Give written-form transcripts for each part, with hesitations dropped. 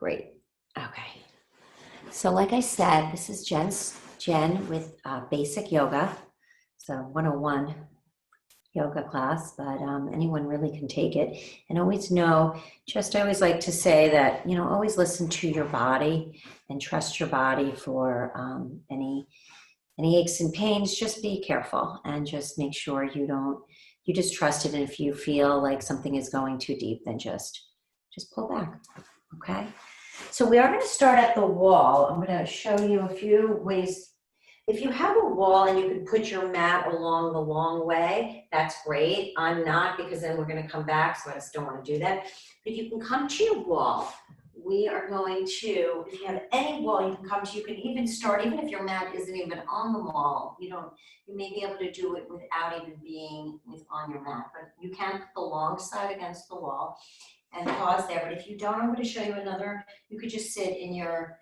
Great. Okay. So like I said, this is Jen with Basic Yoga. It's a 101 yoga class, but anyone really can take it. And always know, I always like to say that, always listen to your body and trust your body for any aches and pains. Just be careful and just make sure you just trust it. And if you feel like something is going too deep, then just pull back, okay? So we are going to start at the wall. I'm going to show you a few ways. If you have a wall and you can put your mat along the long way, that's great. I'm not, because then we're going to come back, so I just don't want to do that. But if you can come to your wall, we are going to, if you have any wall you can come to, you can even start, even if your mat isn't even on the wall, you may be able to do it without even being on your mat, but you can put the long side against the wall and pause there. But if you don't, I'm going to show you another. You could just sit in your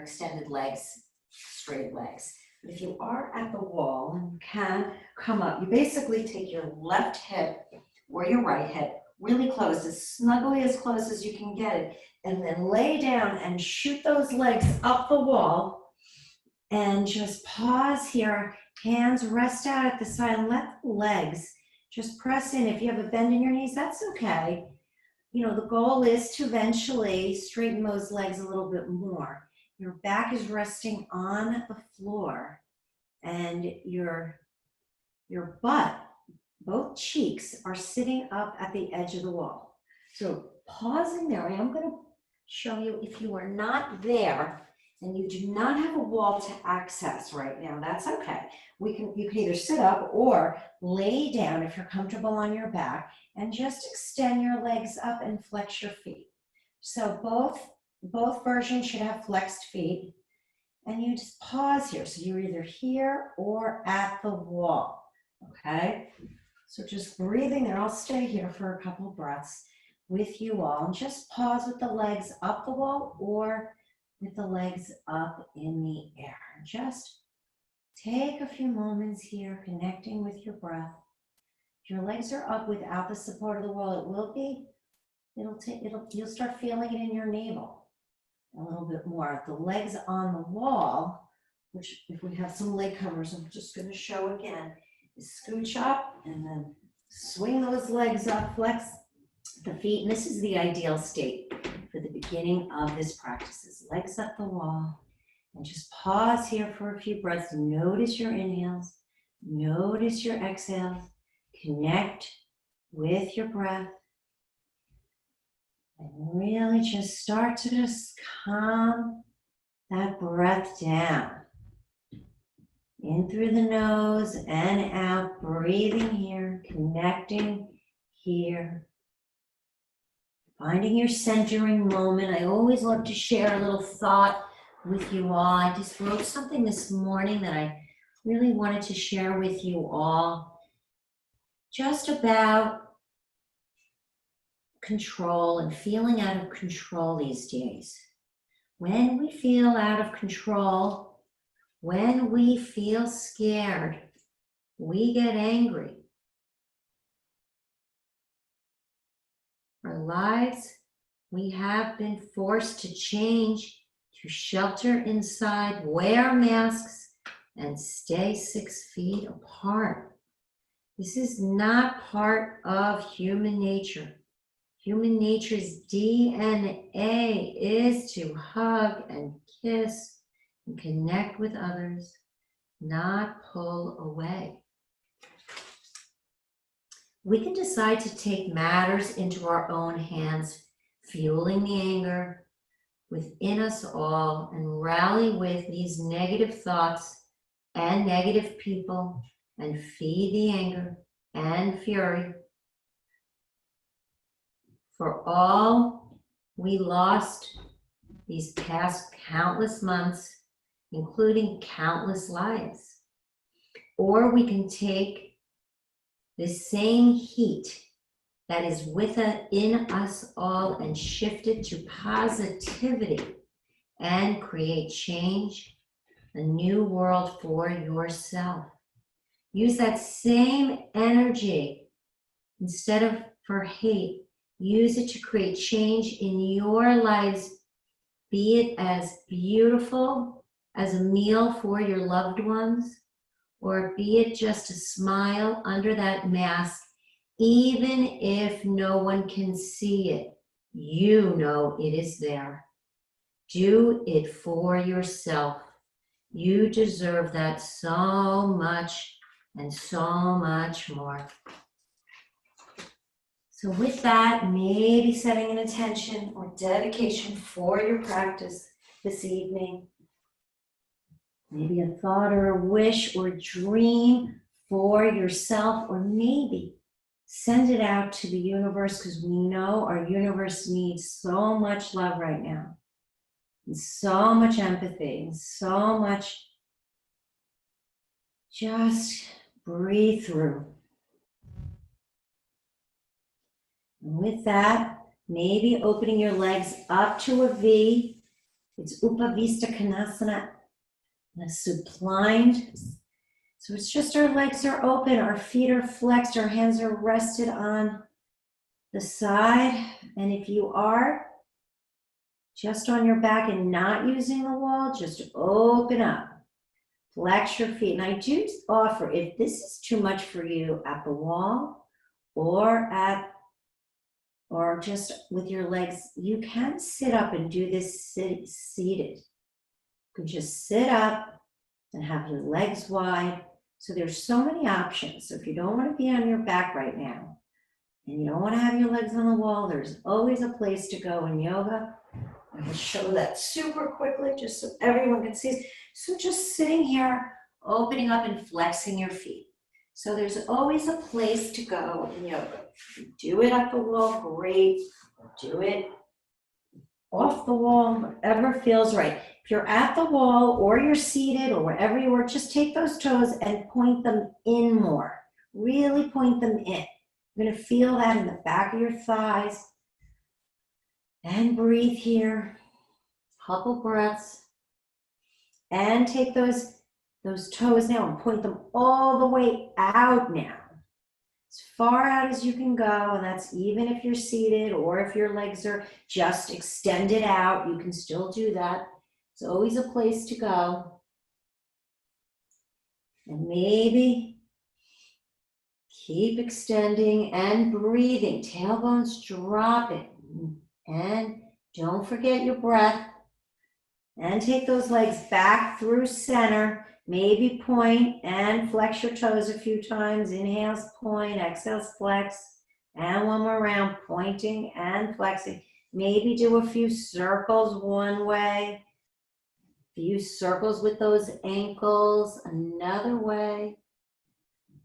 extended legs, straight legs. But if you are at the wall and you can come up, you basically take your left hip or your right hip really close, as snugly as close as you can get it, and then lay down and shoot those legs up the wall and just pause here. Hands rest out at the side and let the legs just press in. If you have a bend in your knees, that's okay. The goal is to eventually straighten those legs a little bit more. Your back is resting on the floor and your butt, both cheeks, are sitting up at the edge of the wall. So pausing there, I am going to show you, if you are not there and you do not have a wall to access right now, that's okay. You can either sit up or lay down if you're comfortable on your back and just extend your legs up and flex your feet. So both versions should have flexed feet, and you just pause here. So you're either here or at the wall, okay? So just breathing there. I'll stay here for a couple breaths with you all, and just pause with the legs up the wall or with the legs up in the air. Just take a few moments here connecting with your breath. If your legs are up without the support of the wall, you'll start feeling it in your navel a little bit more. The legs on the wall, which if we have some leg covers, I'm just going to show again, is scooch up and then swing those legs up, flex the feet. And this is the ideal state for the beginning of this practice, is legs up the wall. And just pause here for a few breaths. Notice your inhales, notice your exhales, connect with your breath. And really just start to just calm that breath down. In through the nose and out, breathing here, connecting here. Finding your centering moment. I always love to share a little thought with you all. I just wrote something this morning that I really wanted to share with you all. Just about control and feeling out of control these days. When we feel out of control, when we feel scared, we get angry. Our lives, we have been forced to change, to shelter inside, wear masks, and stay 6 feet apart. This is not part of human nature. Human nature's DNA is to hug and kiss and connect with others, not pull away. We can decide to take matters into our own hands, fueling the anger within us all, and rally with these negative thoughts and negative people and feed the anger and fury. For all we lost these past countless months, including countless lives. Or we can take this same heat that is within us all and shift it to positivity and create change, a new world for yourself. Use that same energy instead of for hate. Use it to create change in your lives, be it as beautiful as a meal for your loved ones, or be it just a smile under that mask, even if no one can see it. You know it is there. Do it for yourself. You deserve that so much and so much more. So with that, maybe setting an intention or dedication for your practice this evening. Maybe a thought or a wish or dream for yourself, or maybe send it out to the universe, because we know our universe needs so much love right now, and so much empathy, and so much. Just breathe through. And with that, maybe opening your legs up to a V. It's Upavista Konasana, a supined. So it's just our legs are open, our feet are flexed, our hands are rested on the side. And if you are just on your back and not using the wall, just open up. Flex your feet. And I do offer, if this is too much for you at the wall or just with your legs, you can sit up and do this seated. You can just sit up and have your legs wide. So there's so many options. So if you don't want to be on your back right now, and you don't want to have your legs on the wall, there's always a place to go in yoga. I will show that super quickly just so everyone can see. So just sitting here, opening up and flexing your feet. So there's always a place to go in yoga. Do it at the wall, great. Do it off the wall, whatever feels right. If you're at the wall or you're seated or wherever you are, just take those toes and point them in more. Really point them in. You're going to feel that in the back of your thighs. And breathe here. Couple breaths. And take those toes now and point them all the way out now. As far out as you can go, and that's even if you're seated or if your legs are just extended out, you can still do that. It's always a place to go. And maybe keep extending and breathing, tailbones dropping. And don't forget your breath. And take those legs back through center. Maybe point and flex your toes a few times. Inhales, point, exhales, flex. And one more round, pointing and flexing. Maybe do a few circles one way. Few circles with those ankles another way.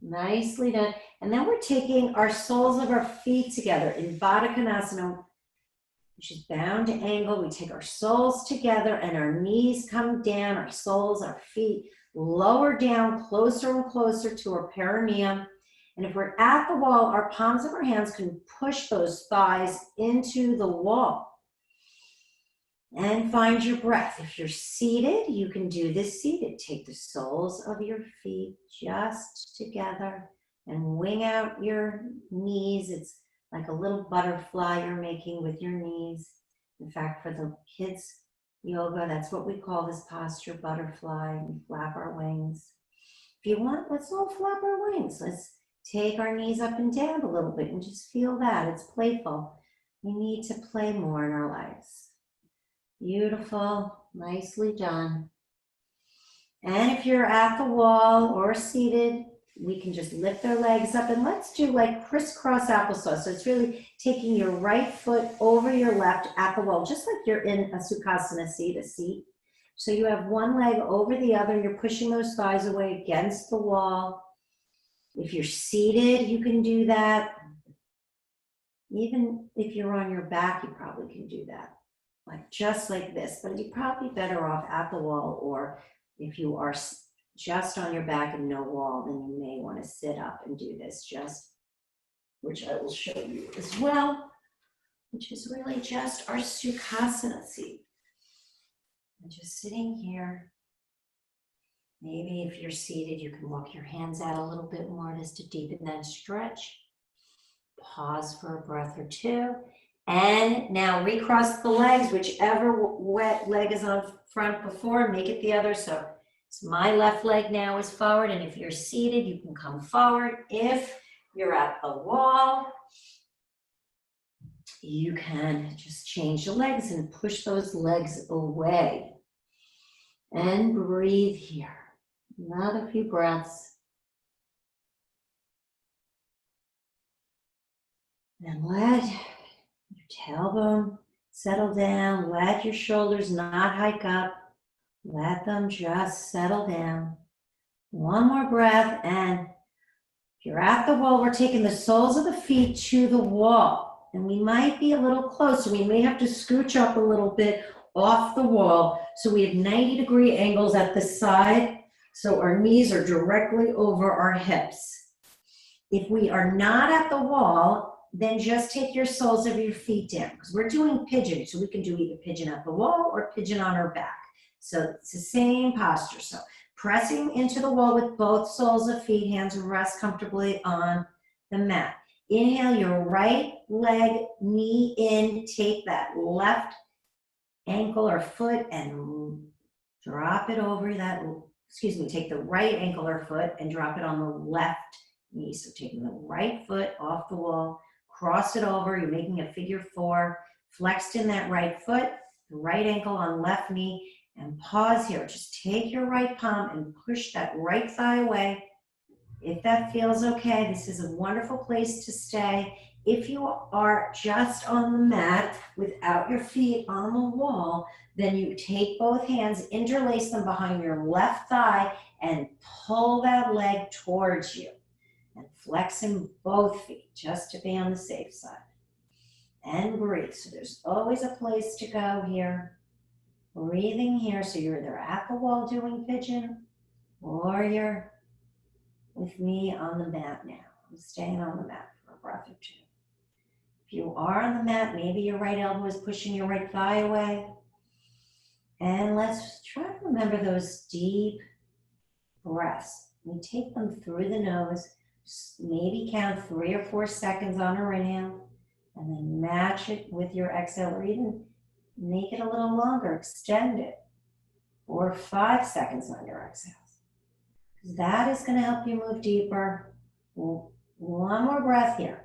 Nicely done. And then we're taking our soles of our feet together in Baddha Konasana, which is bound to angle. We take our soles together and our knees come down, our soles, our feet lower down, closer and closer to our perineum. And if we're at the wall, our palms of our hands can push those thighs into the wall. And find your breath. If you're seated, you can do this seated. Take the soles of your feet just together and wing out your knees. It's like a little butterfly you're making with your knees. In fact, for the kids' yoga, that's what we call this posture, butterfly. We flap our wings. If you want, let's all flap our wings. Let's take our knees up and down a little bit and just feel that. It's playful. We need to play more in our lives. Beautiful, nicely done. And if you're at the wall or seated, we can just lift our legs up and let's do like crisscross applesauce. So it's really taking your right foot over your left at the wall, just like you're in a Sukhasana seat, a seat. So you have one leg over the other, you're pushing those thighs away against the wall. If you're seated, you can do that. Even if you're on your back, you probably can do that. Like just like this, but you're probably better off at the wall, or if you are just on your back and no wall, then you may want to sit up and do this which I will show you as well, which is really just our Sukhasana seat. And just sitting here. Maybe if you're seated, you can walk your hands out a little bit more just to deepen that stretch. Pause for a breath or two. And now recross the legs, whichever wet leg is on front before, make it the other. So it's my left leg now is forward, and if you're seated, you can come forward. If you're at the wall, you can just change the legs and push those legs away. And breathe here. Another few breaths. And let your tailbone settle down. Let your shoulders not hike up. Let them just settle down. One more breath, and if you're at the wall, we're taking the soles of the feet to the wall. And we might be a little closer. We may have to scooch up a little bit off the wall. So we have 90-degree angles at the side. So our knees are directly over our hips. If we are not at the wall, then just take your soles of your feet down, because we're doing pigeon. So we can do either pigeon at the wall or pigeon on our back. So it's the same posture. So pressing into the wall with both soles of feet, hands rest comfortably on the mat. Inhale your right leg, knee in, take that left ankle or foot and drop it over that, take the right ankle or foot and drop it on the left knee. So taking the right foot off the wall, cross it over, you're making a figure four, flexed in that right foot, the right ankle on left knee, and pause here. Just take your right palm and push that right thigh away. If that feels okay, this is a wonderful place to stay. If you are just on the mat without your feet on the wall, then you take both hands, interlace them behind your left thigh, and pull that leg towards you. And flexing both feet just to be on the safe side. And breathe. So there's always a place to go here. Breathing here, so you're either at the wall doing pigeon or you're with me on the mat now. I'm staying on the mat for a breath or two. If you are on the mat, maybe your right elbow is pushing your right thigh away. And let's try to remember those deep breaths. We take them through the nose. Maybe count 3 or 4 seconds on our inhale, and then match it with your exhale, or even make it a little longer, extend it, or 5 seconds on your exhale. That is going to help you move deeper. One more breath here.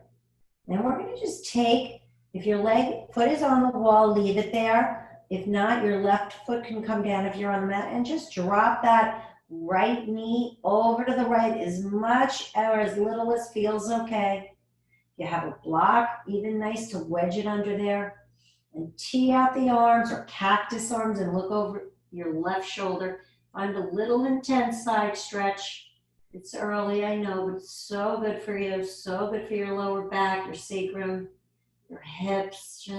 Then we're going to just take, if your foot is on the wall, leave it there. If not, your left foot can come down if you're on the mat, and just drop that right knee over to the right as much or as little as feels okay. You have a block, even nice to wedge it under there. And tee out the arms or cactus arms and look over your left shoulder. Find a little intense side stretch. It's early, I know, but it's so good for you, so good for your lower back, your sacrum, your hips,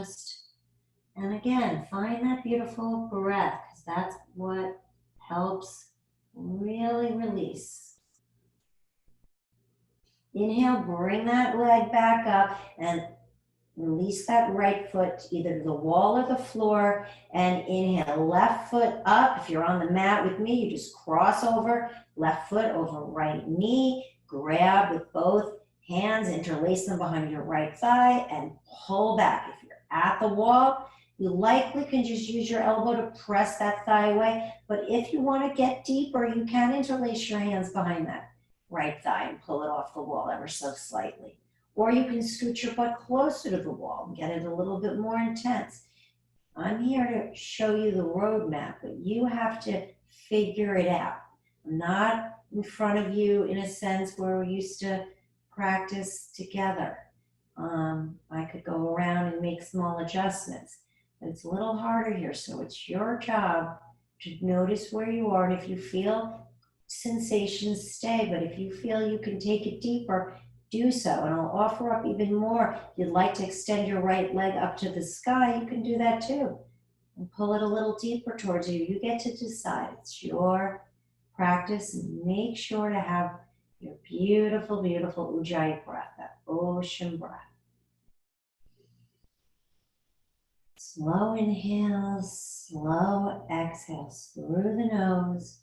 and again, find that beautiful breath, because that's what helps really release. Inhale, bring that leg back up and release that right foot either to the wall or the floor, and inhale, left foot up. If you're on the mat with me, you just cross over, left foot over right knee, grab with both hands, interlace them behind your right thigh, and pull back. If you're at the wall, you likely can just use your elbow to press that thigh away, but if you want to get deeper, you can interlace your hands behind that right thigh and pull it off the wall ever so slightly. Or you can scoot your butt closer to the wall and get it a little bit more intense. I'm here to show you the roadmap, but you have to figure it out. I'm not in front of you in a sense where we used to practice together. I could go around and make small adjustments, but it's a little harder here. So it's your job to notice where you are, and if you feel sensations, stay. But if you feel you can take it deeper, do so. And I'll offer up even more. If you'd like to extend your right leg up to the sky, you can do that too. And pull it a little deeper towards you. You get to decide. It's your practice. And make sure to have your beautiful, beautiful Ujjayi breath, that ocean breath. Slow inhales, slow exhales through the nose.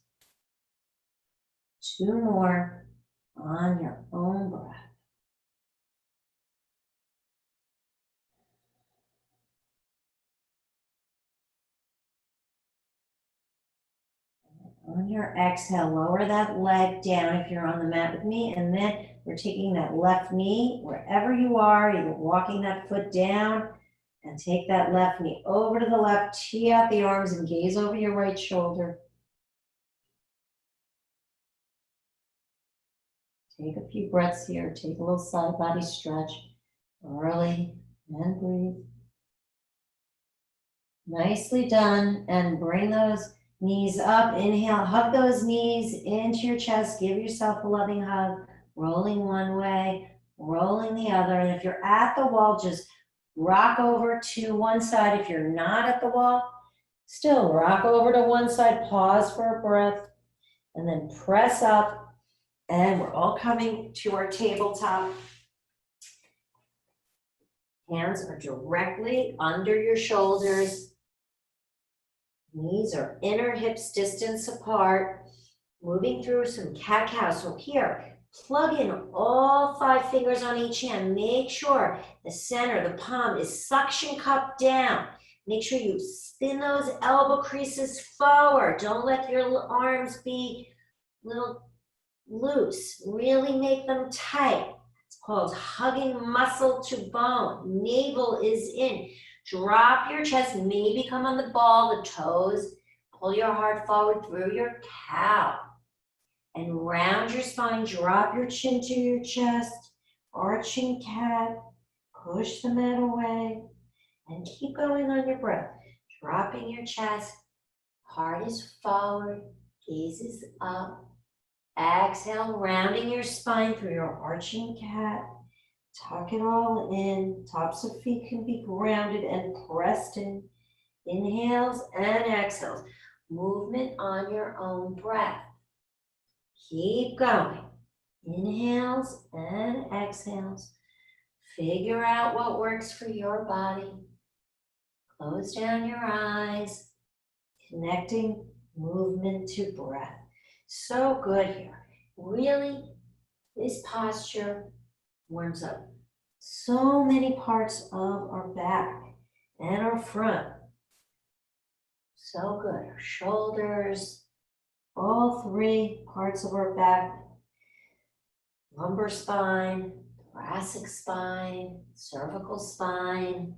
2 more on your own breath. On your exhale, lower that leg down if you're on the mat with me, and then we're taking that left knee wherever you are, either walking that foot down and take that left knee over to the left, tee out the arms and gaze over your right shoulder. Take a few breaths here, take a little side body stretch, early, and breathe. Nicely done, and bring those knees up, inhale, hug those knees into your chest, give yourself a loving hug, rolling one way, rolling the other, and if you're at the wall, just rock over to one side. If you're not at the wall, still rock over to one side, pause for a breath, and then press up, and we're all coming to our tabletop. Hands are directly under your shoulders. Knees are inner hips distance apart. Moving through some cat-cow. So here, plug in all 5 fingers on each hand. Make sure the center, the palm is suction cupped down. Make sure you spin those elbow creases forward. Don't let your arms be little loose. Really make them tight. It's called hugging muscle to bone. Navel is in. Drop your chest, maybe come on the ball, the toes. Pull your heart forward through your cow. And round your spine, drop your chin to your chest. Arching cat. Push the mat away. And keep going on your breath. Dropping your chest. Heart is forward. Gaze is up. Exhale, rounding your spine through your arching cat. Tuck it all in. Tops of feet can be grounded and pressed in. Inhales and exhales. Movement on your own breath. Keep going. Inhales and exhales. Figure out what works for your body. Close down your eyes. Connecting movement to breath. So good here. Really, this posture warms up so many parts of our back and our front. So good. Our shoulders, all 3 parts of our back, lumbar spine, thoracic spine, cervical spine.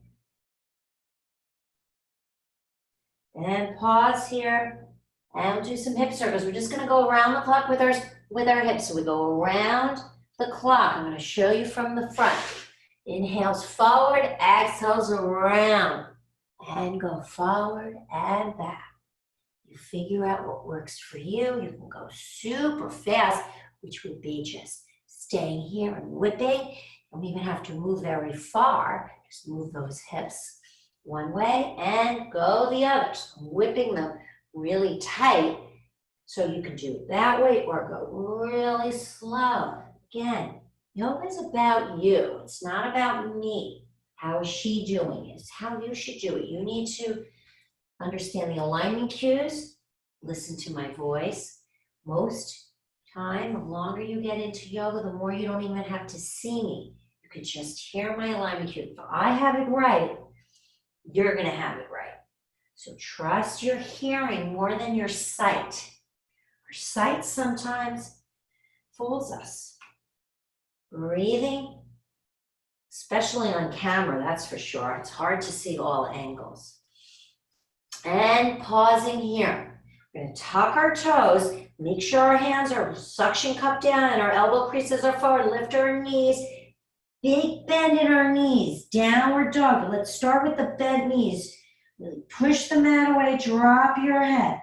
And pause here, and we'll do some hip circles. We're just gonna go around the clock with our hips. So we go around the clock. I'm going to show you from the front. Inhales forward, exhales around, and go forward and back. You figure out what works for you. You can go super fast, which would be just staying here and whipping. You don't even have to move very far. Just move those hips one way and go the other. So whipping them really tight so you can do it that way or go really slow. Again, yoga is about you. It's not about me. How is she doing it? It's how you should do it. You need to understand the alignment cues, listen to my voice. Most time, the longer you get into yoga, the more you don't even have to see me. You could just hear my alignment cue. If I have it right, you're going to have it right. So trust your hearing more than your sight. Our sight sometimes fools us. Breathing, especially on camera, that's for sure. It's hard to see all angles. And pausing here. We're going to tuck our toes, make sure our hands are suction cupped down and our elbow creases are forward. Lift our knees. Big bend in our knees. Downward dog. Let's start with the bent knees. Really push the mat away. Drop your head.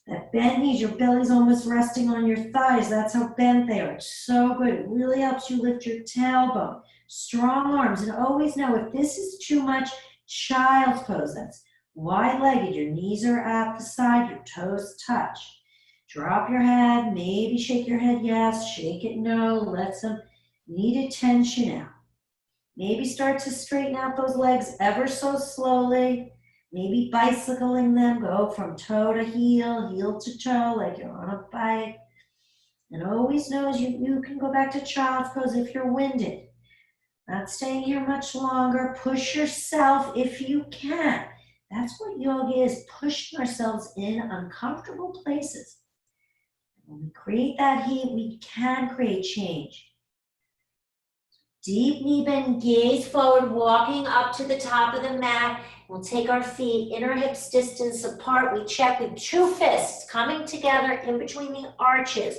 That bent knees, your belly's almost resting on your thighs. That's how bent they are. It's so good. It really helps you lift your tailbone. Strong arms. And always know if this is too much, child's pose. That's wide-legged. Your knees are at the side. Your toes touch. Drop your head. Maybe shake your head yes. Shake it no. Let some needed tension out. Maybe start to straighten out those legs ever so slowly. Maybe bicycling them, go from toe to heel, heel to toe, like you're on a bike. And always knows you can go back to child's pose if you're winded. Not staying here much longer. Push yourself if you can. That's what yoga is, pushing ourselves in uncomfortable places. When we create that heat, we can create change. Deep knee bend, gaze forward, walking up to the top of the mat. We'll take our feet inner hips distance apart. We check with 2 fists coming together in between the arches.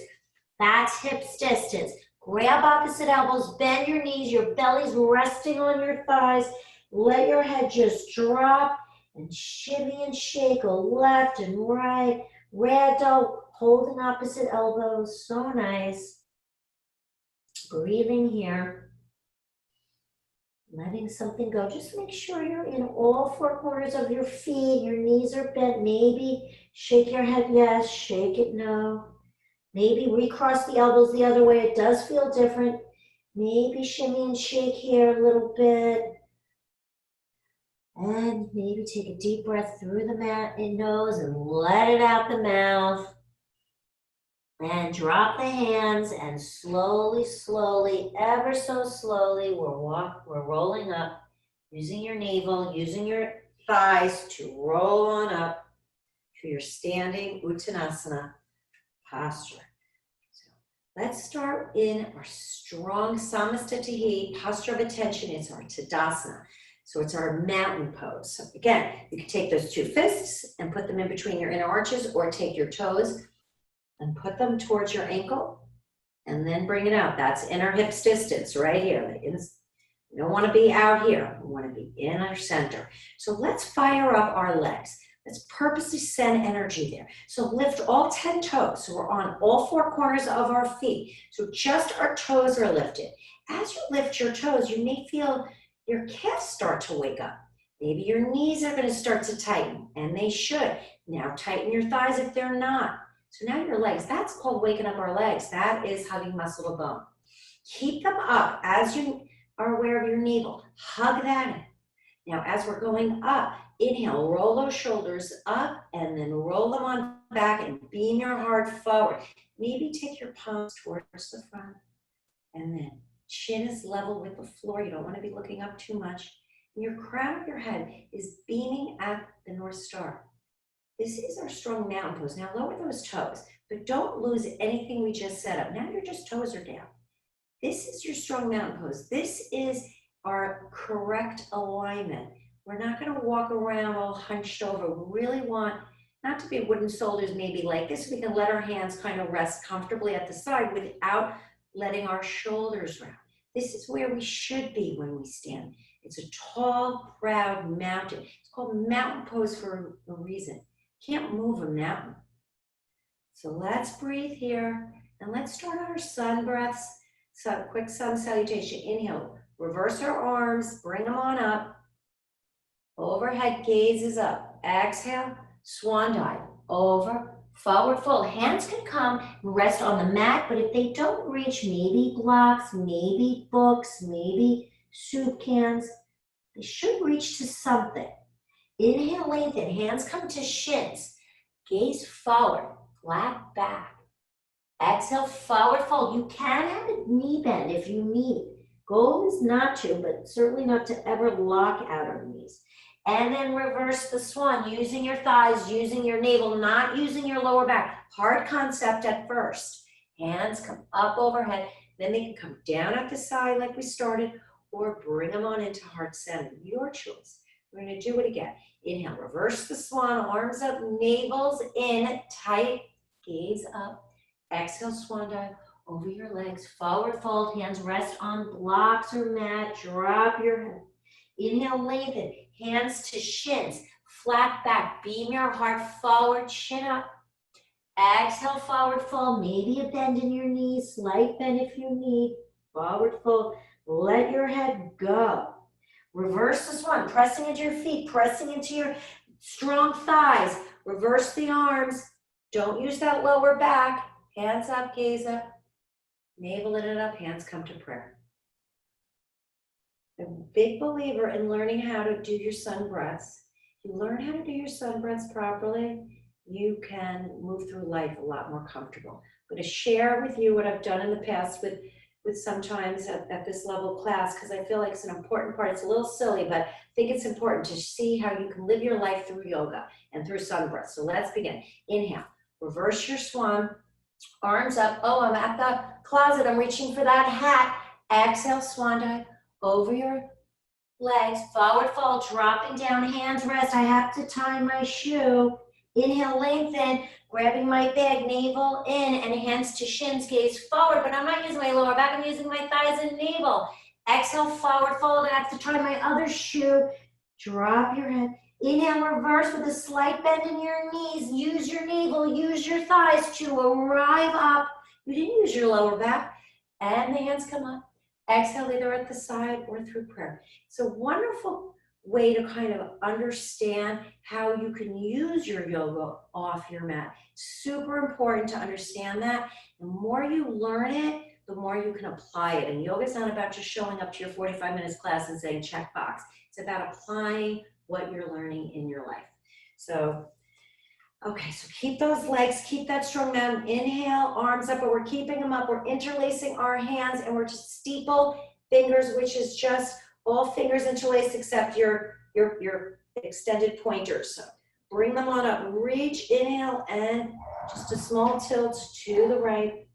That's hips distance. Grab opposite elbows, bend your knees, your belly's resting on your thighs. Let your head just drop and shimmy and shake left and right. Ragdoll, holding opposite elbows, so nice. Breathing here. Letting something go. Just make sure you're in all 4 corners of your feet. Your knees are bent. Maybe shake your head yes, shake it no. Maybe recross the elbows the other way. It does feel different. Maybe shimmy and shake here a little bit. And maybe take a deep breath through the mat and nose and let it out the mouth. And drop the hands and slowly, slowly, ever so slowly, we're rolling up, using your navel, using your thighs to roll on up to your standing Uttanasana posture. So let's start in our strong Samastitihi posture of attention. It's our Tadasana. So it's our mountain pose. So again, you can take those 2 fists and put them in between your inner arches, or take your toes and put them towards your ankle and then bring it out. That's inner hips distance right here. We don't want to be out here. We want to be in our center. So let's fire up our legs. Let's purposely send energy there. So lift all 10 toes. So we're on all 4 corners of our feet. So just our toes are lifted. As you lift your toes, you may feel your calves start to wake up. Maybe your knees are going to start to tighten, and they should. Now tighten your thighs if they're not. So now your legs, that's called waking up our legs. That is hugging muscle to bone. Keep them up as you are aware of your navel. Hug that in. Now as we're going up, inhale, roll those shoulders up and then roll them on back and beam your heart forward. Maybe take your palms towards the front, and then chin is level with the floor. You don't want to be looking up too much. And your crown of your head is beaming at the North Star. This is our strong mountain pose. Now lower those toes, but don't lose anything we just set up. Now your just toes are down. This is your strong mountain pose. This is our correct alignment. We're not going to walk around all hunched over. We really want not to be wooden shoulders, maybe like this. We can let our hands kind of rest comfortably at the side without letting our shoulders round. This is where we should be when we stand. It's a tall, proud mountain. It's called mountain pose for a reason. Can't move a mountain. So let's breathe here, and let's start our sun breaths. So quick sun salutation. Inhale, reverse our arms, bring them on up. Overhead gaze is up. Exhale, swan dive. Over, forward fold. Hands can come and rest on the mat, but if they don't reach, maybe blocks, maybe books, maybe soup cans, they should reach to something. Inhale, lengthen, hands come to shins. Gaze forward, flat back. Exhale, forward fold. You can have a knee bend if you need. Goal is not to, but certainly not to ever lock out our knees. And then reverse the swan, using your thighs, using your navel, not using your lower back. Hard concept at first. Hands come up overhead, then they can come down at the side like we started, or bring them on into heart center. Your choice. We're going to do it again. Inhale, reverse the swan, arms up, navels in, tight, gaze up. Exhale, swan dive over your legs, forward fold, hands rest on blocks or mat, drop your head. Inhale, lengthen, hands to shins, flat back, beam your heart forward, chin up. Exhale, forward fold, maybe a bend in your knees, slight bend if you need. Forward fold, let your head go. Reverse the swan, pressing into your feet, pressing into your strong thighs. Reverse the arms. Don't use that lower back. Hands up, gaze up. Navel it up, hands come to prayer. I'm a big believer in learning how to do your sun breaths. If you learn how to do your sun breaths properly, you can move through life a lot more comfortable. I'm going to share with you what I've done in the past with sometimes at this level class, because I feel like it's an important part. It's a little silly, but I think it's important to see how you can live your life through yoga and through sun breaths. So let's begin. Inhale, reverse your swan, Arms up. Oh, I'm at the closet. I'm reaching for that hat. Exhale, swan dive over your legs. Forward fold, dropping down, hands rest. I have to tie my shoe. Inhale, lengthen, grabbing my bag, navel in, and hands to shins, gaze forward, but I'm not using my lower back, I'm using my thighs and navel. Exhale, forward fold. I have to try my other shoe. Drop your head. Inhale, reverse with a slight bend in your knees. Use your navel, use your thighs to arrive up. You didn't use your lower back. And the hands come up. Exhale, either at the side or through prayer. It's a wonderful way to kind of understand how you can use your yoga off your mat. Super important to understand that. The more you learn it, the more you can apply it. And yoga is not about just showing up to your 45 minutes class and saying check box. It's about applying what you're learning in your life. So, okay, so keep those legs, keep that strong mountain. Inhale, arms up, but we're keeping them up. We're interlacing our hands and we're just steeple fingers, which is just all fingers interlaced except your extended pointers. So bring them on up, reach, inhale, and just a small tilt to the right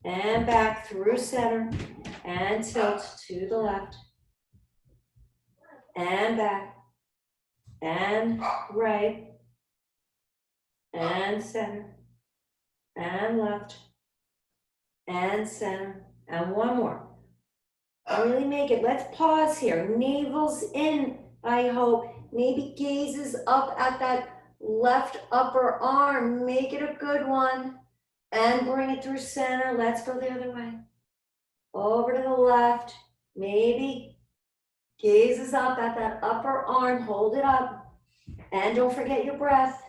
and back through center and tilt to the left and back and right and center and left and center and one more. Really make it. Let's pause here. Navel's in, I hope. Maybe gazes up at that left upper arm. Make it a good one. And bring it through center. Let's go the other way. Over to the left. Maybe gazes up at that upper arm. Hold it up. And don't forget your breath.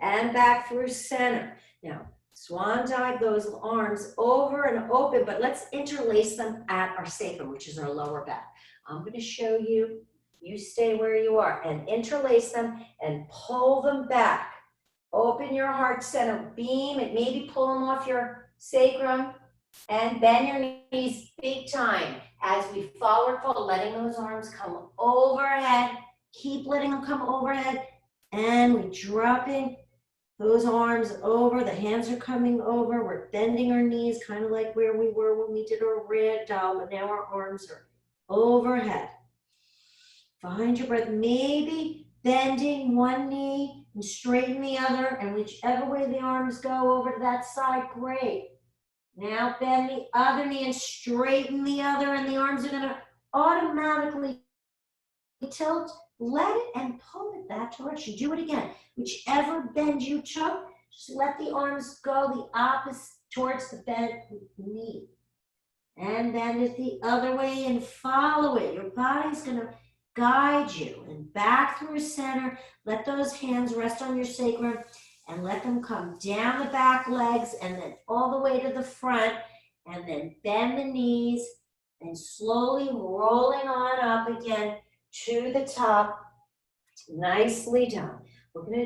And back through center. Now, swan dive those arms over and open, but let's interlace them at our sacrum, which is our lower back. I'm going to show you. You stay where you are and interlace them and pull them back. Open your heart center, beam it, maybe pull them off your sacrum and bend your knees big time as we forward fold, letting those arms come overhead. Keep letting them come overhead and we drop in. Those arms over, the hands are coming over, we're bending our knees, kind of like where we were when we did our ragdoll, but now our arms are overhead. Find your breath, maybe bending one knee and straighten the other, and whichever way the arms go over to that side, great. Now bend the other knee and straighten the other, and the arms are gonna automatically tilt. Let it and pull it that direction. Do it again. Whichever bend you took, just let the arms go the opposite towards the bent knee. And bend it the other way and follow it. Your body's going to guide you. And back through center, let those hands rest on your sacrum and let them come down the back legs and then all the way to the front. And then bend the knees and slowly rolling on up again to the top. Nicely done. We're going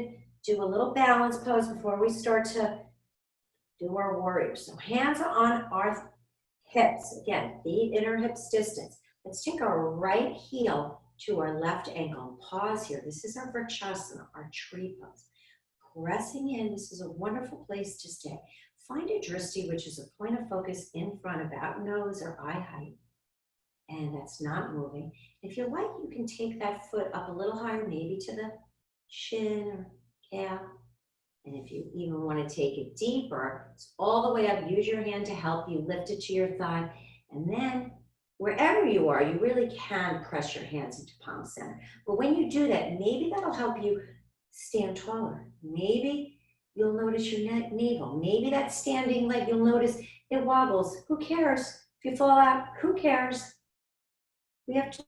to do a little balance pose before we start to do our warrior. So hands are on our hips. Again, feet inner hips distance. Let's take our right heel to our left ankle. Pause here. This is our Sukhasana, our tree pose. Pressing in. This is a wonderful place to stay. Find a drishti, which is a point of focus in front about nose or eye height. And that's not moving. If you like, you can take that foot up a little higher, maybe to the shin or calf. And if you even want to take it deeper, it's all the way up. Use your hand to help you lift it to your thigh. And then wherever you are, you really can press your hands into palm center. But when you do that, maybe that'll help you stand taller. Maybe you'll notice your navel. Maybe that standing leg, you'll notice it wobbles. Who cares? If you fall out, who cares? We have to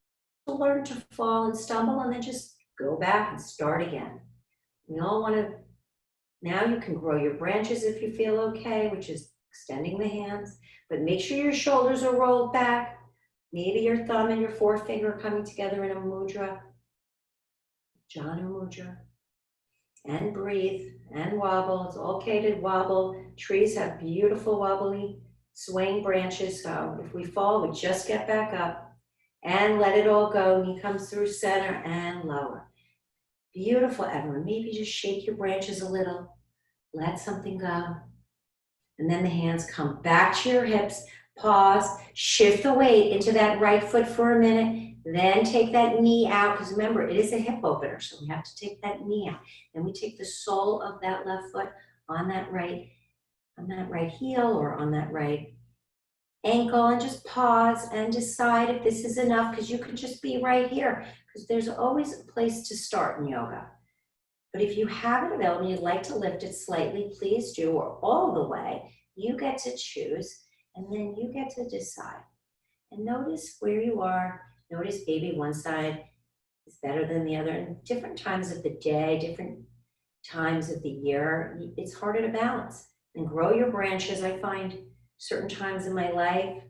learn to fall and stumble and then just go back and start again. We all want to, now you can grow your branches if you feel okay, which is extending the hands, but make sure your shoulders are rolled back. Maybe your thumb and your forefinger coming together in a mudra, Jaanu mudra. And breathe and wobble. It's okay to wobble. Trees have beautiful wobbly swaying branches, so if we fall, we just get back up. And let it all go. Knee comes through center and lower. Beautiful, everyone. Maybe just shake your branches a little. Let something go. And then the hands come back to your hips, pause, shift the weight into that right foot for a minute, then take that knee out, because remember, it is a hip opener, so we have to take that knee out. Then we take the sole of that left foot on that right heel or on that right ankle, and just pause and decide if this is enough, because you could just be right here, because there's always a place to start in yoga. But if you have it available and you'd like to lift it slightly, please do, or all the way. You get to choose, and then you get to decide. And notice where you are. Notice maybe one side is better than the other. And different times of the day, different times of the year, it's harder to balance. And grow your branches. I find certain times in my life,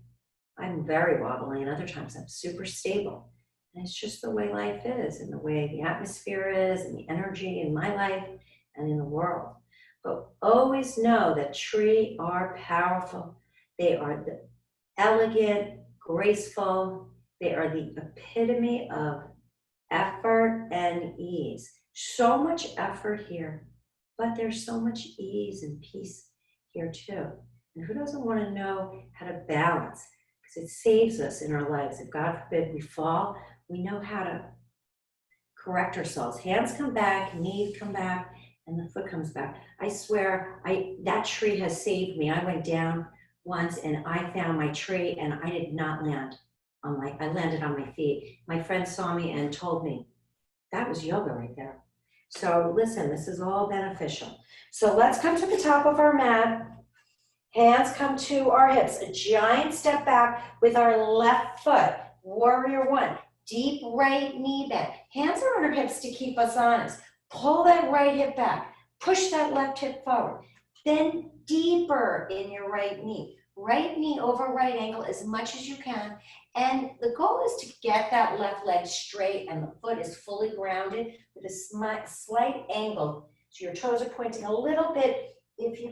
I'm very wobbly, and other times I'm super stable. And it's just the way life is, and the way the atmosphere is, and the energy in my life and in the world. But always know that trees are powerful. They are the elegant, graceful. They are the epitome of effort and ease. So much effort here, but there's so much ease and peace here too. And who doesn't want to know how to balance? Because it saves us in our lives. If God forbid we fall, we know how to correct ourselves. Hands come back, knees come back, and the foot comes back. I swear, that tree has saved me. I went down once and I found my tree and I did not land on I landed on my feet. My friend saw me and told me, that was yoga right there. So listen, this is all beneficial. So let's come to the top of our mat. Hands come to our hips. A giant step back with our left foot. Warrior one. Deep right knee bend. Hands are on our hips to keep us honest. Pull that right hip back. Push that left hip forward. Then deeper in your right knee. Right knee over right ankle as much as you can. And the goal is to get that left leg straight and the foot is fully grounded with a slight angle. So your toes are pointing a little bit. If you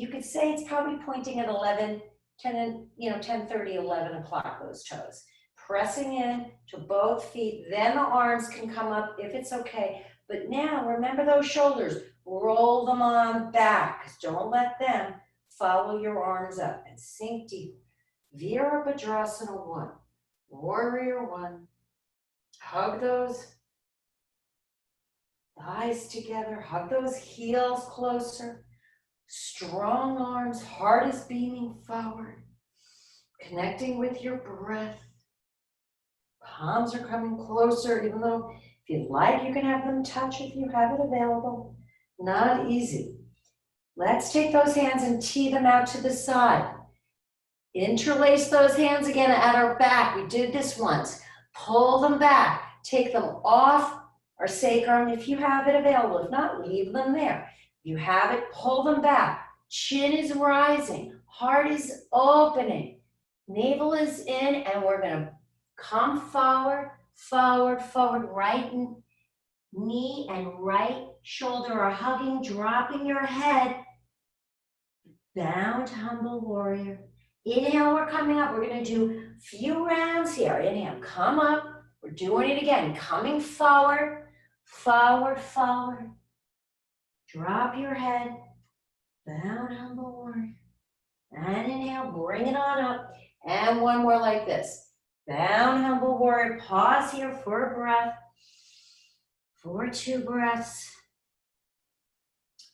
could say it's probably pointing at 10:30, 11 o'clock, those toes. Pressing in to both feet, then the arms can come up if it's okay. But now remember those shoulders, roll them on back. Don't let them follow your arms up and sink deep. Virabhadrasana 1, Warrior 1. Hug those thighs together, hug those heels closer. Strong arms, heart is beaming forward. Connecting with your breath. Palms are coming closer, even though if you'd like, you can have them touch if you have it available. Not easy. Let's take those hands and tee them out to the side. Interlace those hands again at our back. We did this once. Pull them back. Take them off our sacrum if you have it available. If not, leave them there. If you have it, pull them back. Chin is rising. Heart is opening. Navel is in, and we're going to come forward, forward, forward. Right knee and right shoulder are hugging, dropping your head. Bound, humble warrior. Inhale, we're coming up. We're going to do a few rounds here. Inhale, come up. We're doing it again. Coming forward, forward, forward. Drop your head. Bound, humble warrior. And inhale, bring it on up. And one more like this. Bound, humble warrior. Pause here for a breath. For 2 breaths.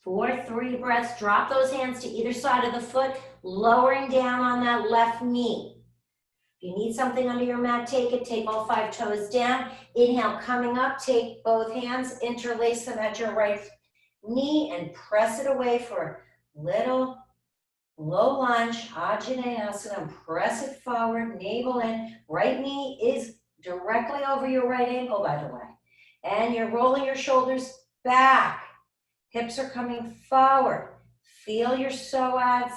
For 3 breaths. Drop those hands to either side of the foot, lowering down on that left knee. If you need something under your mat, take it. Take all 5 toes down. Inhale, coming up. Take both hands, interlace them at your right knee, and press it away for a little low lunge, Ajjanasana. Press it forward, navel in. Right knee is directly over your right ankle, by the way. And you're rolling your shoulders back. Hips are coming forward. Feel your psoas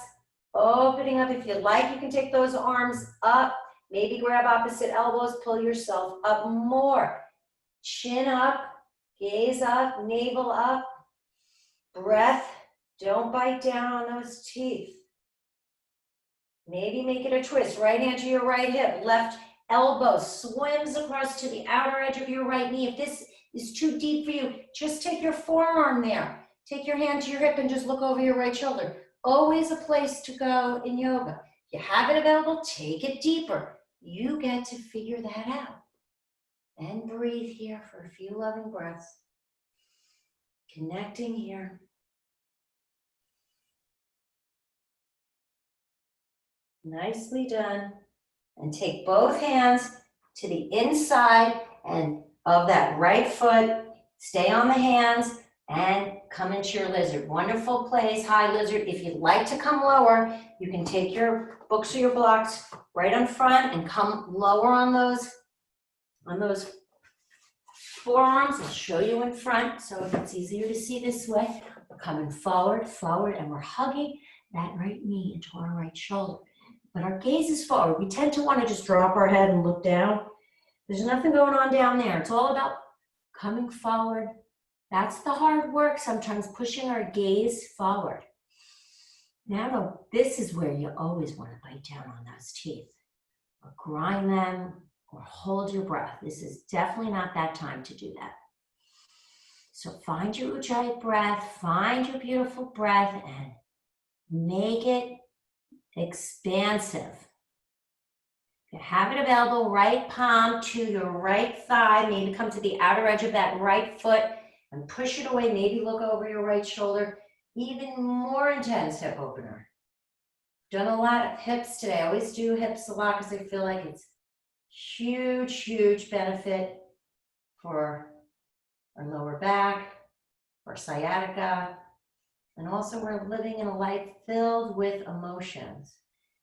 opening up. If you like, you can take those arms up. Maybe grab opposite elbows, pull yourself up more. Chin up, gaze up, navel up. Breath, don't bite down on those teeth. Maybe make it a twist. Right hand to your right hip. Left elbow swims across to the outer edge of your right knee. If this is too deep for you, just take your forearm there. Take your hand to your hip and just look over your right shoulder. always a place to go in yoga. If you have it available, take it deeper. You get to figure that out. And breathe here for a few loving breaths. Connecting here. Nicely done. And take both hands to the inside and of that right foot. Stay on the hands and come into your lizard. Wonderful place, high lizard. If you'd like to come lower, you can take your books or your blocks right on front and come lower on those forearms. I'll show you in front so it's easier to see this way. We're coming forward, forward, and we're hugging that right knee into our right shoulder. But our gaze is forward. We tend to want to just drop our head and look down. There's nothing going on down there. It's all about coming forward. That's the hard work, sometimes pushing our gaze forward. Now, this is where you always want to bite down on those teeth, or grind them, or hold your breath. This is definitely not that time to do that. So find your Ujjayi breath, find your beautiful breath, and make it expansive. If you have it available, right palm to your right thigh, maybe come to the outer edge of that right foot and push it away. Maybe look over your right shoulder. Even more intense hip opener. Done a lot of hips today. I always do hips a lot because I feel like it's huge, huge benefit for our lower back, for sciatica, and also we're living in a life filled with emotions,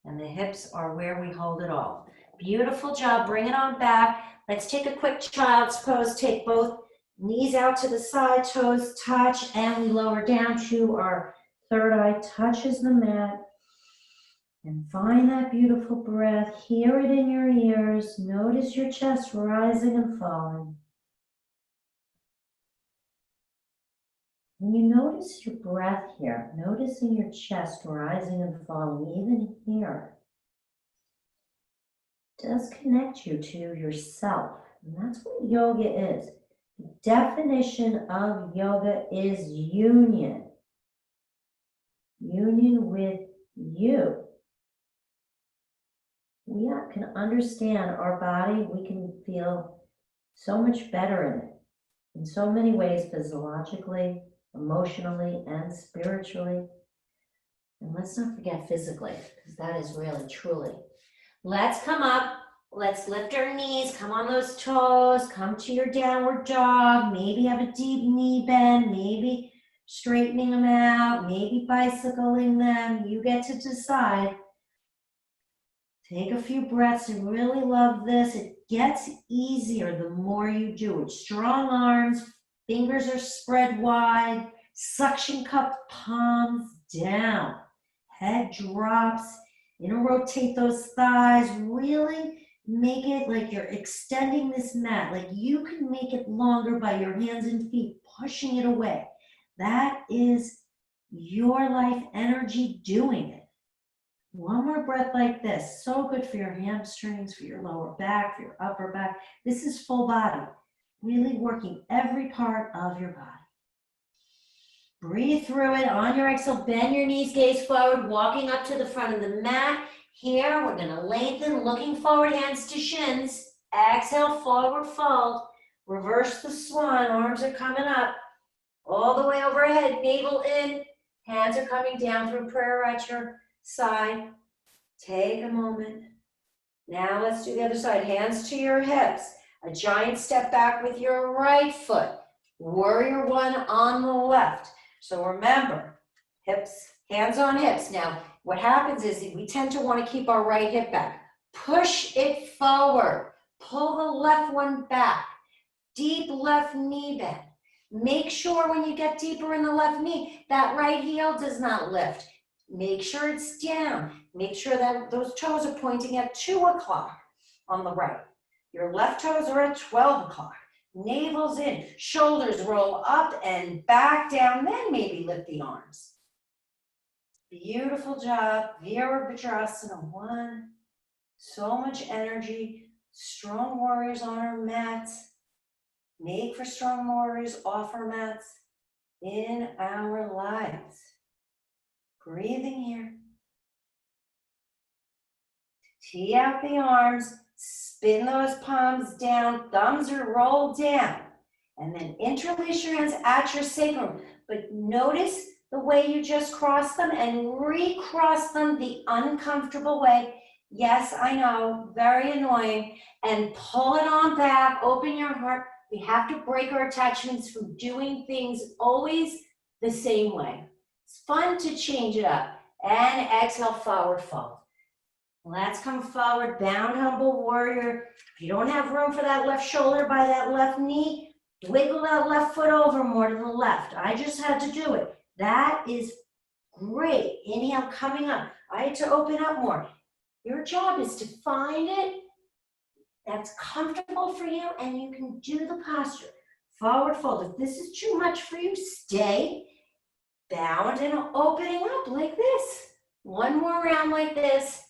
and the hips are where we hold it all. Beautiful job. Bring it on back. Let's take a quick child's pose. Take both knees out to the side, toes touch, and we lower down to our third eye touches the mat. And find that beautiful breath. Hear it in your ears. Notice your chest rising and falling. When you notice your breath here, noticing your chest rising and falling, even here, does connect you to yourself. And that's what yoga is. The definition of yoga is union. Union with you. We can understand our body. We can feel so much better in it. In so many ways, physiologically, emotionally, and spiritually. And let's not forget physically, because that is really, truly. Let's come up. Let's lift our knees. Come on those toes. Come to your downward dog. Maybe have a deep knee bend. Maybe straightening them out. Maybe bicycling them. You get to decide. Take a few breaths. I really love this. It gets easier the more you do it. Strong arms. Fingers are spread wide. Suction cup palms down. Head drops. Rotate those thighs. Really make it like you're extending this mat. Like you can make it longer by your hands and feet, pushing it away. That is your life energy doing it. One more breath like this. So good for your hamstrings, for your lower back, for your upper back. This is full body. Really working every part of your body. Breathe through it. On your exhale, bend your knees, gaze forward, walking up to the front of the mat. Here, we're going to lengthen, looking forward, hands to shins. Exhale, forward fold. Reverse the swan. Arms are coming up. All the way overhead, navel in. Hands are coming down through prayer at your side. Take a moment. Now let's do the other side. Hands to your hips. A giant step back with your right foot. Warrior one on the left. So remember, hips, hands on hips. Now, what happens is we tend to want to keep our right hip back. Push it forward. Pull the left one back. Deep left knee bend. Make sure when you get deeper in the left knee, that right heel does not lift. Make sure it's down. Make sure that those toes are pointing at 2 o'clock on the right. Your left toes are at 12 o'clock. Navel's in. Shoulders roll up and back down. Then maybe lift the arms. Beautiful job. Virabhadrasana 1. So much energy. Strong warriors on our mats. Make for strong warriors off our mats in our lives. Breathing here. Tee out the arms, spin those palms down, thumbs are rolled down. And then interlace your hands at your sacrum. But notice the way you just crossed them and recross them the uncomfortable way. Yes, I know, very annoying. And pull it on back, open your heart. We have to break our attachments from doing things always the same way. It's fun to change it up. And exhale, forward fold. Let's come forward, bound humble warrior. If you don't have room for that left shoulder by that left knee, wiggle that left foot over more to the left. I just had to do it. That is great. Inhale, coming up. I had to open up more. Your job is to find it that's comfortable for you and you can do the posture. Forward fold. If this is too much for you, stay bound and opening up like this. One more round like this.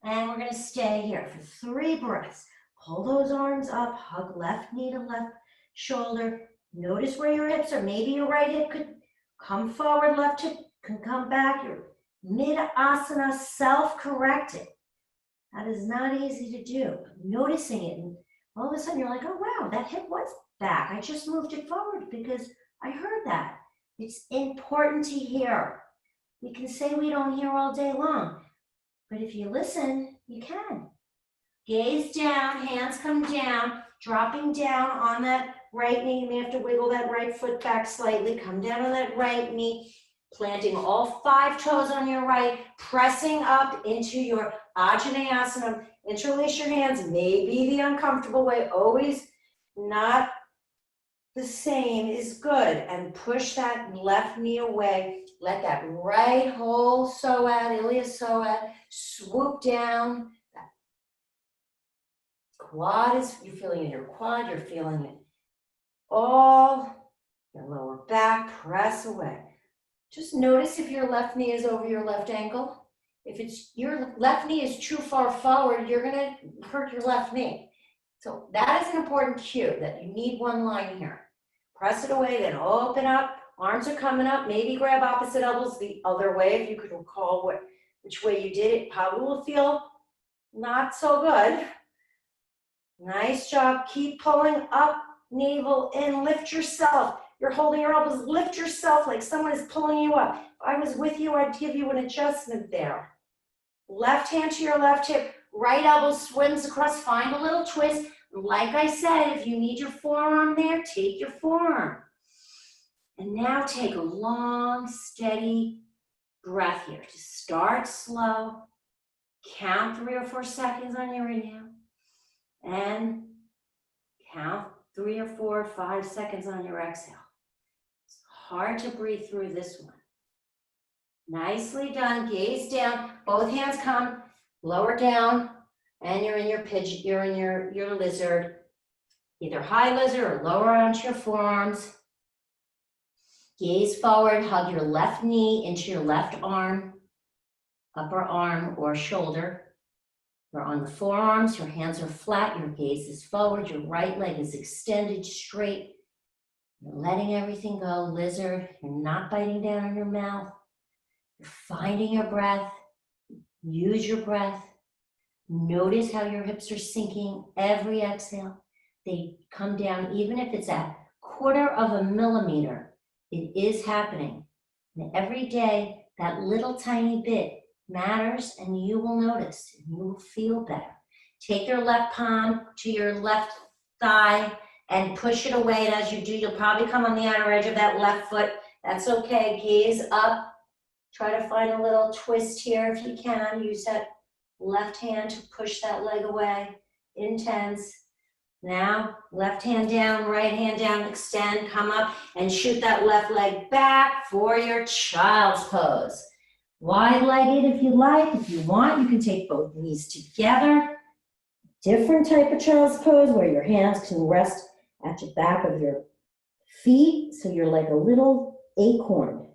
And we're gonna stay here for 3 breaths. Pull those arms up, hug left knee to left shoulder. Notice where your hips are. Maybe your right hip could come forward, left hip can come back. Your mid-asana, self-corrected. That is not easy to do. Noticing it, and all of a sudden you're like, oh wow, that hip was back. I just moved it forward because I heard that. It's important to hear. We can say we don't hear all day long, but if you listen, you can. Gaze down, hands come down, dropping down on that right knee. You may have to wiggle that right foot back slightly. Come down on that right knee, planting all 5 toes on your right, pressing up into your Ajnayasana. Interlace your hands, maybe the uncomfortable way, always not the same is good. And push that left knee away. Let that right whole psoas, iliopsoas, swoop down. That quad is, you're feeling in your quad, you're feeling it all, your lower back, press away. Just notice if your left knee is over your left ankle. If it's your left knee is too far forward, you're gonna hurt your left knee. So that is an important cue that you need one line here. Press it away, then open up. Arms are coming up. Maybe grab opposite elbows the other way if you could recall which way you did it. Probably will feel not so good. Nice job. Keep pulling up, navel in. Lift yourself. You're holding your elbows. Lift yourself like someone is pulling you up. If I was with you, I'd give you an adjustment there. Left hand to your left hip. Right elbow swims across. Find a little twist. Like I said, if you need your forearm there, take your forearm. And now take a long, steady breath here. Just start slow. Count 3 or 4 seconds on your inhale. And count 3 or 4 or 5 seconds on your exhale. It's hard to breathe through this one. Nicely done. Gaze down. Both hands come lower down. And you're in your pigeon, you're in your lizard, either high lizard or lower onto your forearms. Gaze forward, hug your left knee into your left arm, upper arm or shoulder. You're on the forearms, your hands are flat, your gaze is forward, your right leg is extended straight. You're letting everything go, lizard. You're not biting down on your mouth. You're finding your breath. Use your breath. Notice how your hips are sinking every exhale. They come down, even if it's a 1/4 millimeter, it is happening. And every day, that little tiny bit matters and you will notice, and you will feel better. Take your left palm to your left thigh and push it away. And as you do, you'll probably come on the outer edge of that left foot. That's okay, gaze up. Try to find a little twist here if you can. Use that left hand to push that leg away. Intense. Now, left hand down, right hand down, extend, come up, and shoot that left leg back for your child's pose. Wide-legged if you like. If you want, you can take both knees together. Different type of child's pose where your hands can rest at the back of your feet. So you're like a little acorn.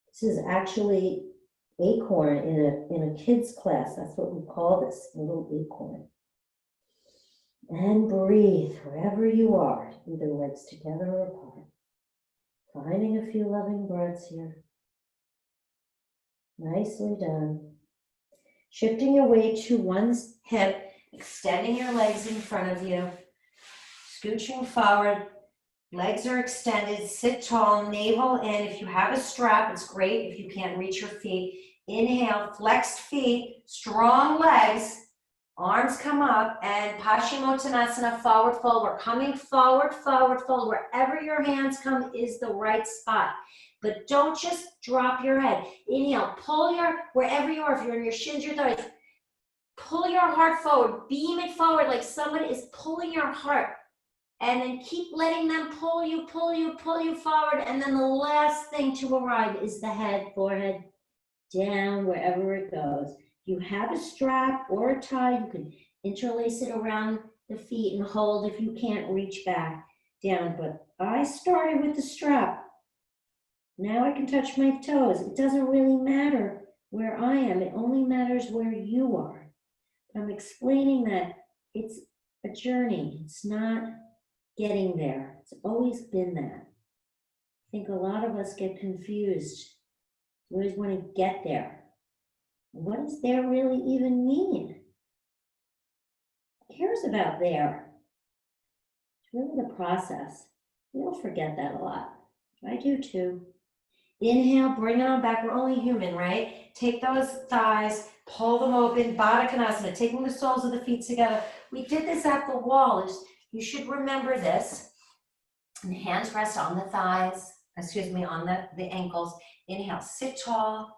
This is actually acorn in a kid's class. That's what we call this, a little acorn. And breathe wherever you are, either legs together or apart. Finding a few loving breaths here. Nicely done. Shifting your weight to one's hip, extending your legs in front of you, scooching forward, legs are extended, sit tall, navel in. If you have a strap, it's great. If you can't reach your feet, inhale, flexed feet, strong legs, arms come up, and Paschimottanasana, forward fold. We're coming forward, forward fold. Wherever your hands come is the right spot. But don't just drop your head. Inhale, pull wherever you are, if you're in your shins, your thighs, pull your heart forward, beam it forward like somebody is pulling your heart. And then keep letting them pull you forward. And then the last thing to arrive is the head, forehead down, wherever it goes. You have a strap or a tie, you can interlace it around the feet and hold if you can't reach back down. But I started with the strap. Now I can touch my toes. It doesn't really matter where I am. It only matters where you are. I'm explaining that it's a journey. It's not getting there. It's always been that. I think a lot of us get confused. We always want to get there. What does there really even mean? Who cares about there? It's really the process. We'll forget that a lot. I do too. Inhale, bring it on back. We're only human, right? Take those thighs, pull them open, Baddha Konasana, taking the soles of the feet together. We did this at the wall. You should remember this. And hands rest on the thighs, on the ankles. Inhale, sit tall.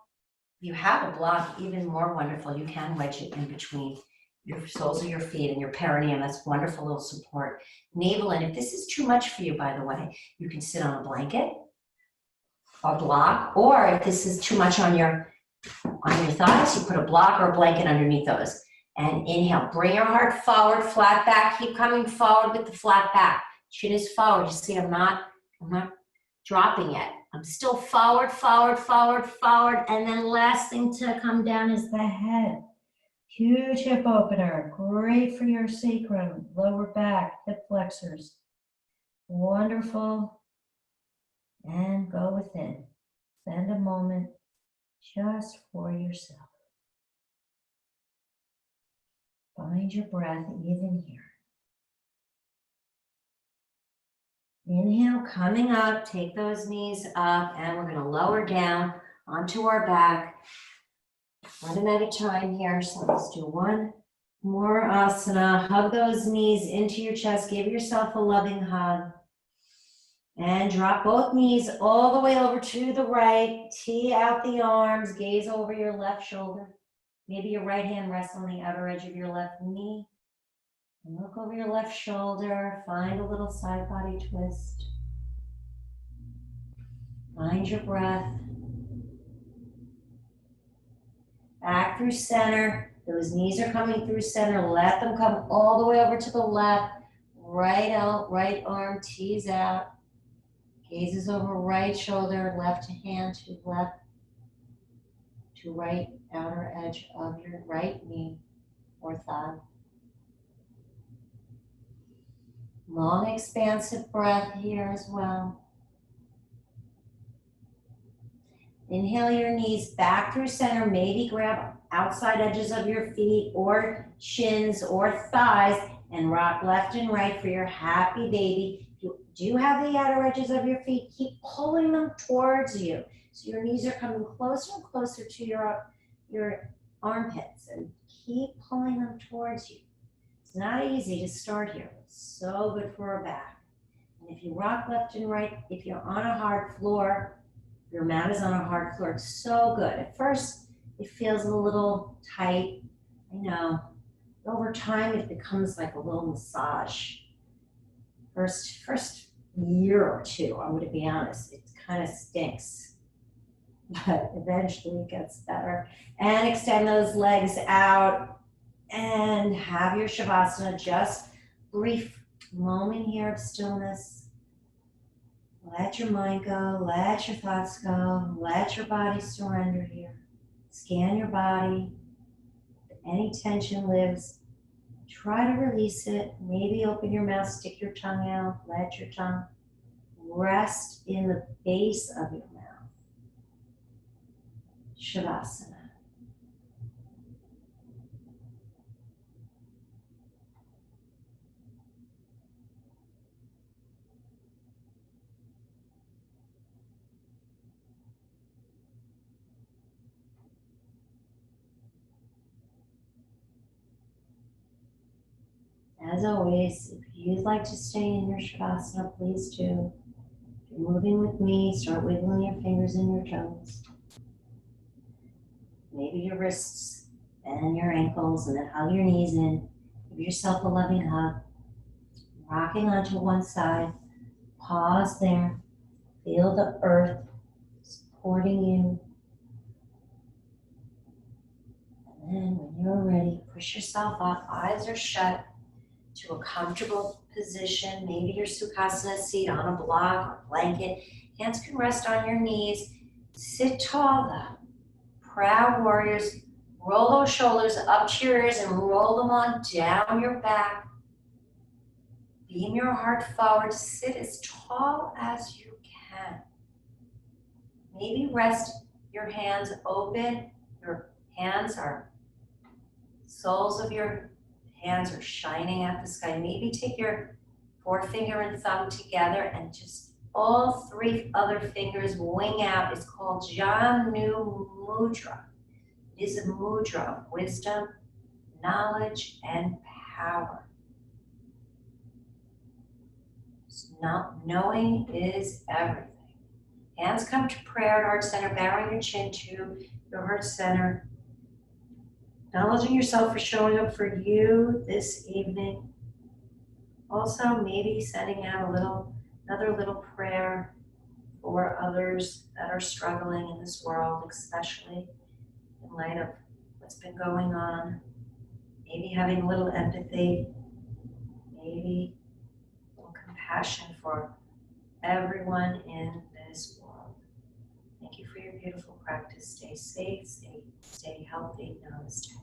If you have a block, even more wonderful. You can wedge it in between your soles of your feet and your perineum. That's wonderful little support. Navel in. If this is too much for you, by the way, you can sit on a blanket, a block, or if this is too much on your thighs, you put a block or a blanket underneath those. And inhale, bring your heart forward, flat back, keep coming forward with the flat back. Chin is forward. You see, I'm not dropping it. I'm still forward, forward, forward, forward. And then last thing to come down is the head. Huge hip opener, great for your sacrum, lower back, hip flexors. Wonderful. And go within. Spend a moment just for yourself. Find your breath even here. Inhale, coming up, take those knees up, and we're going to lower down onto our back. One at a time here, so let's do one more asana. Hug those knees into your chest, give yourself a loving hug. And drop both knees all the way over to the right. Tee out the arms, gaze over your left shoulder. Maybe your right hand rests on the outer edge of your left knee. And look over your left shoulder. Find a little side body twist. Find your breath. Back through center. Those knees are coming through center. Let them come all the way over to the left. Right out, right arm tees out. Gazes over right shoulder, left hand to left, to right outer edge of your right knee or thigh. Long expansive breath here as well. Inhale your knees back through center. Maybe grab outside edges of your feet or shins or thighs and rock left and right for your happy baby. If you do have the outer edges of your feet, keep pulling them towards you. So your knees are coming closer and closer to your armpits, and keep pulling them towards you. It's not easy to start here. It's so good for our back. And if you rock left and right, if you're on a hard floor, your mat is on a hard floor, it's so good. At first, it feels a little tight, I know. Over time, it becomes like a little massage. First year or two, I'm gonna be honest, it kind of stinks. But eventually it gets better. And extend those legs out and have your Shavasana. Just brief moment here of stillness. Let your mind go, let your thoughts go, let your body surrender here. Scan your body. If any tension lives, try to release it. Maybe open your mouth, stick your tongue out, let your tongue rest in the base of your mouth. Shavasana. As always, if you'd like to stay in your Shavasana, please do. If you're moving with me, start wiggling your fingers and your toes. Maybe your wrists and your ankles, and then hug your knees in. Give yourself a loving hug. Rocking onto one side. Pause there. Feel the earth supporting you. And then when you're ready, push yourself up. Eyes are shut to a comfortable position. Maybe your Sukhasana seat on a block or blanket. Hands can rest on your knees. Sit tall though. Proud warriors. Roll those shoulders up to your ears and roll them on down your back. Beam your heart forward. Sit as tall as you can. Maybe rest your hands open. Your hands are, soles of your hands are shining at the sky. Maybe take your forefinger and thumb together and just all three other fingers wing out. It's called Jaanu Mudra. It is a mudra of wisdom, knowledge, and power. Just knowing is everything. Hands come to prayer at heart center, bowing your chin to your heart center. Acknowledging yourself for showing up for you this evening. Also, maybe sending out another little prayer for others that are struggling in this world, especially in light of what's been going on. Maybe having a little empathy, maybe a little compassion for everyone in this world. Thank you for your beautiful practice. Stay safe, stay healthy. Namaste.